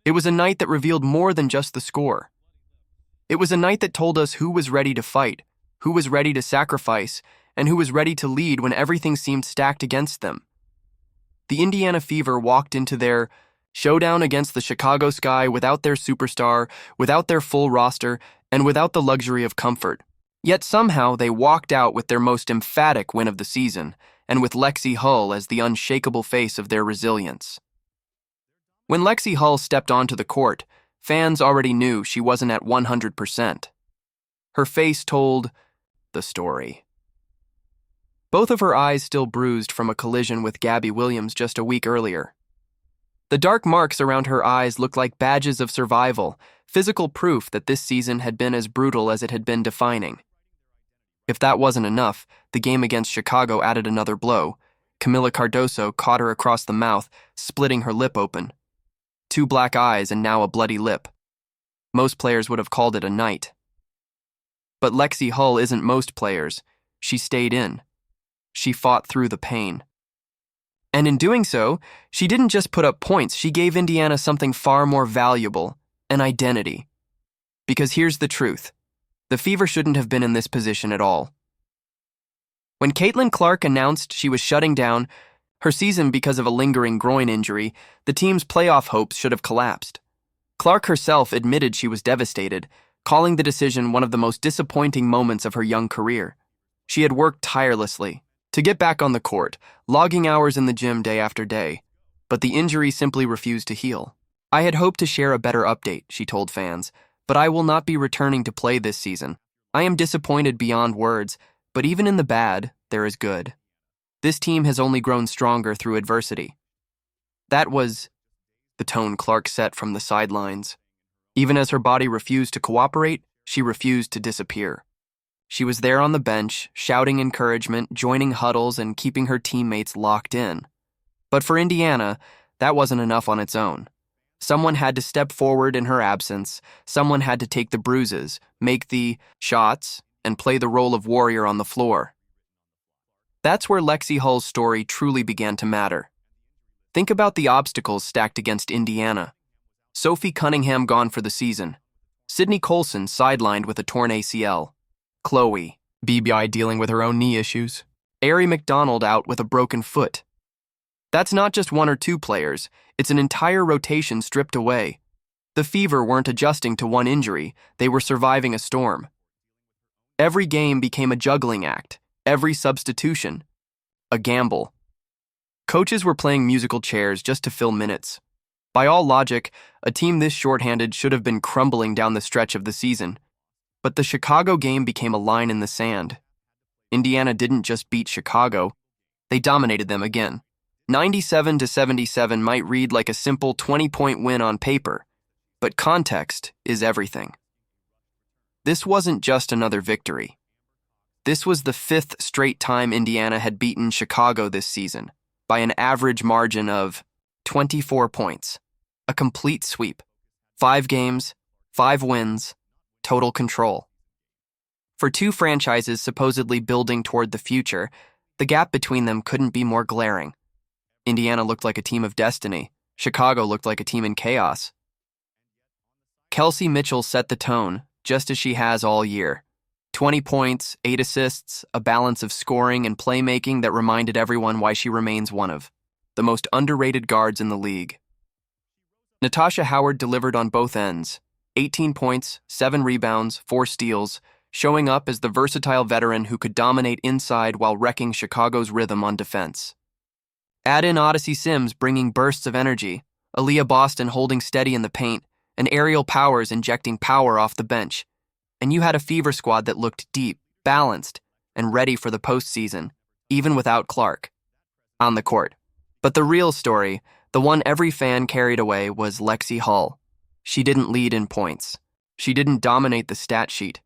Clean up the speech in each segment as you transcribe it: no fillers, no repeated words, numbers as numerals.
It was a night that revealed more than just the score. It was a night that told us who was ready to fight, who was ready to sacrifice, and who was ready to lead when everything seemed stacked against them. The Indiana Fever walked into their showdown against the Chicago Sky without their superstar, without their full roster, and without the luxury of comfort. Yet somehow they walked out with their most emphatic win of the season, and with Lexie Hull as the unshakable face of their resilience. When Lexie Hull stepped onto the court, fans already knew she wasn't at 100%. Her face told the story. Both of her eyes still bruised from a collision with Gabby Williams just a week earlier. The dark marks around her eyes looked like badges of survival, physical proof that this season had been as brutal as it had been defining. If that wasn't enough, the game against Chicago added another blow. Camila Cardoso caught her across the mouth, splitting her lip open. 2 black eyes and now a bloody lip. Most players would have called it a night. But Lexie Hull isn't most players. She stayed in. She fought through the pain. And in doing so, she didn't just put up points, she gave Indiana something far more valuable, an identity. Because here's the truth. The Fever shouldn't have been in this position at all. When Caitlin Clark announced she was shutting down her season because of a lingering groin injury, the team's playoff hopes should have collapsed. Clark herself admitted she was devastated, calling the decision one of the most disappointing moments of her young career. She had worked tirelessly to get back on the court, logging hours in the gym day after day, but the injury simply refused to heal. "I had hoped to share a better update," she told fans, "but I will not be returning to play this season. I am disappointed beyond words, but even in the bad, there is good. This team has only grown stronger through adversity." That was the tone Clark set from the sidelines. Even as her body refused to cooperate, she refused to disappear. She was there on the bench, shouting encouragement, joining huddles, and keeping her teammates locked in. But for Indiana, that wasn't enough on its own. Someone had to step forward in her absence. Someone had to take the bruises, make the shots, and play the role of warrior on the floor. That's where Lexie Hull's story truly began to matter. Think about the obstacles stacked against Indiana. Sophie Cunningham gone for the season. Sydney Colson sidelined with a torn ACL. Chloe, BBI dealing with her own knee issues. Ari McDonald out with a broken foot. That's not just 1 or 2 players, it's an entire rotation stripped away. The Fever weren't adjusting to one injury, they were surviving a storm. Every game became a juggling act, every substitution, a gamble. Coaches were playing musical chairs just to fill minutes. By all logic, a team this shorthanded should have been crumbling down the stretch of the season. But the Chicago game became a line in the sand. Indiana didn't just beat Chicago, they dominated them again. 97-77 might read like a simple 20-point win on paper, but context is everything. This wasn't just another victory. This was the 5th straight time Indiana had beaten Chicago this season, by an average margin of 24 points. A complete sweep. 5 games, 5 wins, total control. For 2 franchises supposedly building toward the future, the gap between them couldn't be more glaring. Indiana looked like a team of destiny. Chicago looked like a team in chaos. Kelsey Mitchell set the tone, just as she has all year. 20 points, 8 assists, a balance of scoring and playmaking that reminded everyone why she remains one of the most underrated guards in the league. Natasha Howard delivered on both ends. 18 points, 7 rebounds, 4 steals, showing up as the versatile veteran who could dominate inside while wrecking Chicago's rhythm on defense. Add in Odyssey Sims bringing bursts of energy, Aaliyah Boston holding steady in the paint, and Aerial Powers injecting power off the bench, and you had a Fever squad that looked deep, balanced, and ready for the postseason, even without Clark on the court. But the real story, the one every fan carried away, was Lexie Hull. She didn't lead in points. She didn't dominate the stat sheet.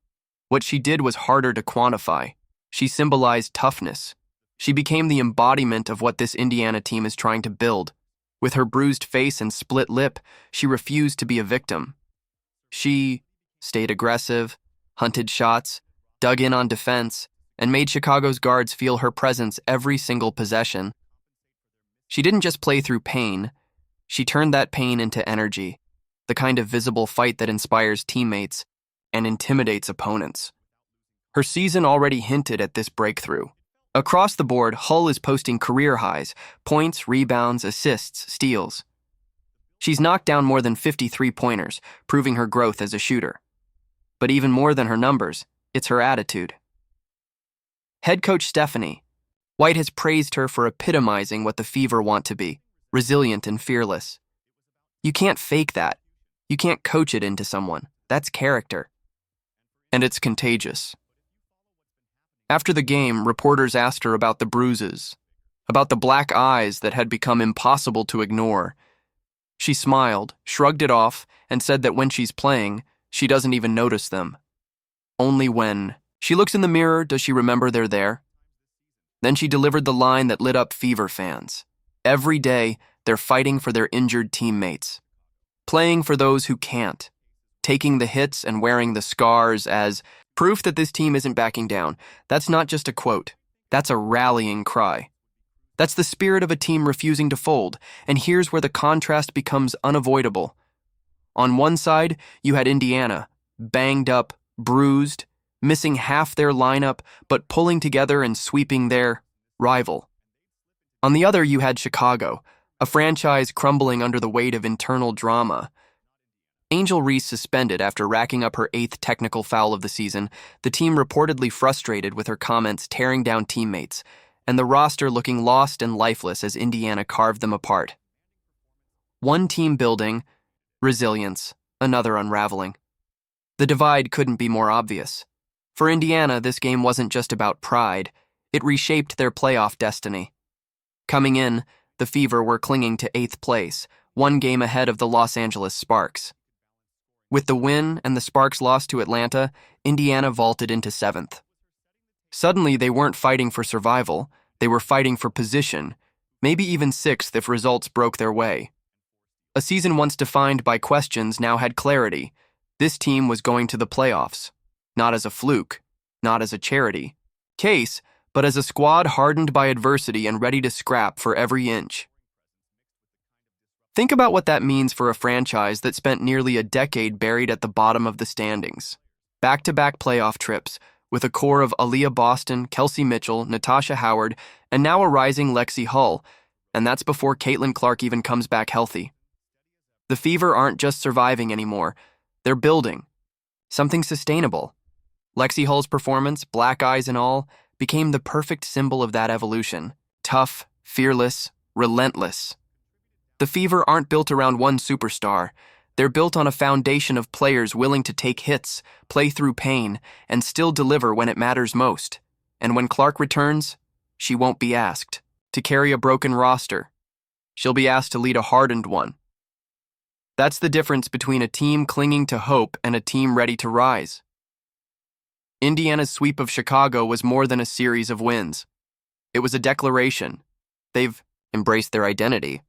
What she did was harder to quantify. She symbolized toughness. She became the embodiment of what this Indiana team is trying to build. With her bruised face and split lip, she refused to be a victim. She stayed aggressive, hunted shots, dug in on defense, and made Chicago's guards feel her presence every single possession. She didn't just play through pain, she turned that pain into energy. the kind of visible fight that inspires teammates and intimidates opponents. Her season already hinted at this breakthrough. Across the board, Hull is posting career highs: points, rebounds, assists, steals. She's knocked down more than 50 three-pointers, proving her growth as a shooter. But even more than her numbers, it's her attitude. Head coach Stephanie White has praised her for epitomizing what the Fever want to be: resilient and fearless. You can't fake that. You can't coach it into someone. That's character. And it's contagious. After the game, reporters asked her about the bruises, about the black eyes that had become impossible to ignore. She smiled, shrugged it off, and said that when she's playing, she doesn't even notice them. Only when she looks in the mirror does she remember they're there. Then she delivered the line that lit up Fever fans. Every day, they're fighting for their injured teammates, playing for those who can't, taking the hits and wearing the scars as proof that this team isn't backing down. That's not just a quote. That's a rallying cry. That's the spirit of a team refusing to fold, and here's where the contrast becomes unavoidable. On one side, you had Indiana, banged up, bruised, missing half their lineup, but pulling together and sweeping their rival. On the other, you had Chicago, a franchise crumbling under the weight of internal drama. Angel Reese suspended after racking up her 8th technical foul of the season, the team reportedly frustrated with her comments tearing down teammates, and the roster looking lost and lifeless as Indiana carved them apart. One team building, resilience, another unraveling. The divide couldn't be more obvious. For Indiana, this game wasn't just about pride. It reshaped their playoff destiny. Coming in, the Fever were clinging to 8th place, one game ahead of the Los Angeles Sparks. With the win and the Sparks' loss to Atlanta, Indiana vaulted into 7th. Suddenly, they weren't fighting for survival, they were fighting for position, maybe even 6th if results broke their way. A season once defined by questions now had clarity. This team was going to the playoffs, not as a fluke, not as a charity case, but as a squad hardened by adversity and ready to scrap for every inch. Think about what that means for a franchise that spent nearly a decade buried at the bottom of the standings. Back-to-back playoff trips, with a core of Aaliyah Boston, Kelsey Mitchell, Natasha Howard, and now a rising Lexie Hull, and that's before Caitlin Clark even comes back healthy. The Fever aren't just surviving anymore, they're building something sustainable. Lexie Hull's performance, black eyes and all, became the perfect symbol of that evolution. Tough, fearless, relentless. The Fever aren't built around one superstar. They're built on a foundation of players willing to take hits, play through pain, and still deliver when it matters most. And when Clark returns, she won't be asked to carry a broken roster. She'll be asked to lead a hardened one. That's the difference between a team clinging to hope and a team ready to rise. Indiana's sweep of Chicago was more than a series of wins. It was a declaration. They've embraced their identity.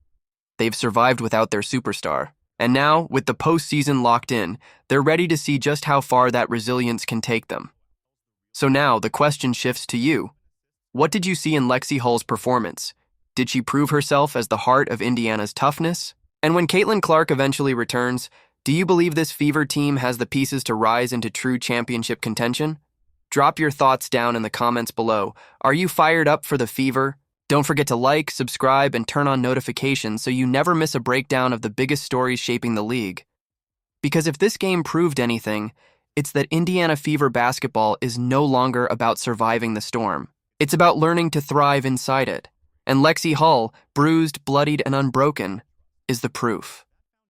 They've survived without their superstar. And now, with the postseason locked in, they're ready to see just how far that resilience can take them. So now, the question shifts to you. What did you see in Lexie Hull's performance? Did she prove herself as the heart of Indiana's toughness? And when Caitlin Clark eventually returns, do you believe this Fever team has the pieces to rise into true championship contention? Drop your thoughts down in the comments below. Are you fired up for the Fever? Don't forget to like, subscribe, and turn on notifications so you never miss a breakdown of the biggest stories shaping the league. Because if this game proved anything, it's that Indiana Fever basketball is no longer about surviving the storm. It's about learning to thrive inside it. And Lexie Hull, bruised, bloodied, and unbroken, is the proof.